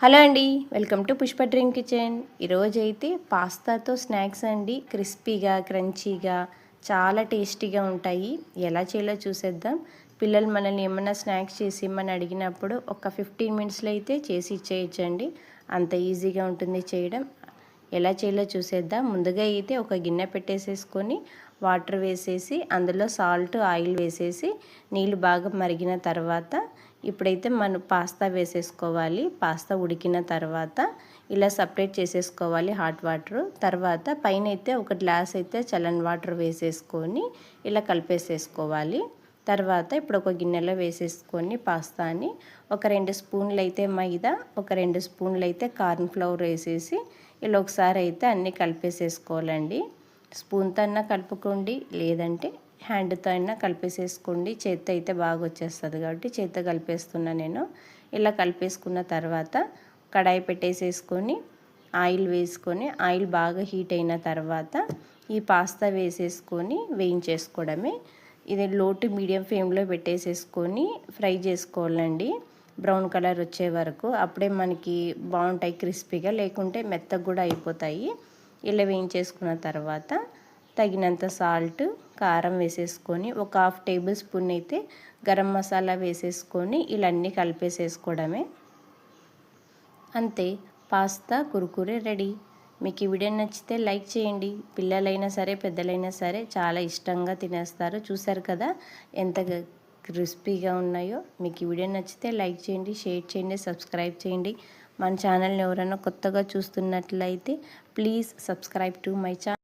Hello అండి, welcome to Pushpa dream kitchen. ఈరోజైతే పాస్తాతో snacks అండి. క్రిస్పీగా క్రంచీగా చాలా టేస్టీగా ఉంటాయి. ఎలా చేయాలో చూసేద్దాం. పిల్లలు మనల్ని ఏమన్నా స్నాక్స్ చేసి ఇమ్మని అడిగినప్పుడు ఒక 15 మినిట్స్లో అయితే చేసి ఇచ్చేయచ్చండి. అంత ఈజీగా ఉంటుంది చేయడం. ఎలా చేయాలో చూసేద్దాం. ముందుగా అయితే ఒక గిన్నె పెట్టేసేసుకొని వాటర్ వేసేసి అందులో సాల్ట్ ఆయిల్ వేసేసి నీళ్ళు బాగా మరిగిన తర్వాత ఇప్పుడైతే మనం పాస్తా వేసేసుకోవాలి. పాస్తా ఉడికిన తర్వాత ఇలా సపరేట్ చేసేసుకోవాలి హాట్ వాటర్. తర్వాత పైన అయితే ఒక గ్లాస్ అయితే చల్లని వాటర్ వేసేసుకొని ఇలా కలిపేసేసుకోవాలి. తర్వాత ఇప్పుడు ఒక గిన్నెలో వేసేసుకొని పాస్తాని ఒక 2 స్పూన్లు అయితే మైదా, ఒక 2 స్పూన్లు అయితే కార్న్ ఫ్లవర్ వేసేసి ఇలా ఒకసారి అయితే అన్నీ కలిపేసేసుకోవాలండి. స్పూన్తో అయినా కలుపుకోండి, లేదంటే హ్యాండ్తో అయినా కలిపేసేసుకోండి. చేత్తో అయితే బాగా వచ్చేస్తుంది కాబట్టి చేత్తో కలిపేస్తున్నా నేను. ఇలా కలిపేసుకున్న తర్వాత కడాయి పెట్టేసేసుకొని ఆయిల్ వేసుకొని ఆయిల్ బాగా హీట్ అయిన తర్వాత ఈ పాస్తా వేసేసుకొని వేయించేసుకోవడమే. ఇది లో టు మీడియం ఫ్లేమ్లో పెట్టేసేసుకొని ఫ్రై చేసుకోవాలండి, బ్రౌన్ కలర్ వచ్చే వరకు. అప్పుడే మనకి బాగుంటాయి క్రిస్పీగా, లేకుంటే మెత్తగా కూడా అయిపోతాయి. ఇలా వేయించేసుకున్న తర్వాత తగినంత సాల్ట్, కారం వేసేసుకొని ఒక 1/2 టేబుల్ స్పూన్ అయితే గరం మసాలా వేసేసుకొని ఇలా అన్నీ కలిపేసేసుకోవడమే. అంతే, పాస్తా కురుకురే రెడీ. మీకు ఈ వీడియో నచ్చితే లైక్ చేయండి. పిల్లలైనా సరే పెద్దలైనా సరే చాలా ఇష్టంగా తినేస్తారు. చూసారు కదా ఎంత క్రిస్పీగా ఉన్నాయో. మీకు ఈ వీడియో నచ్చితే లైక్ చేయండి, షేర్ చేయండి, సబ్స్క్రైబ్ చేయండి. మన ఛానల్ని ఎవరైనా కొత్తగా చూస్తున్నట్లయితే please subscribe to my channel.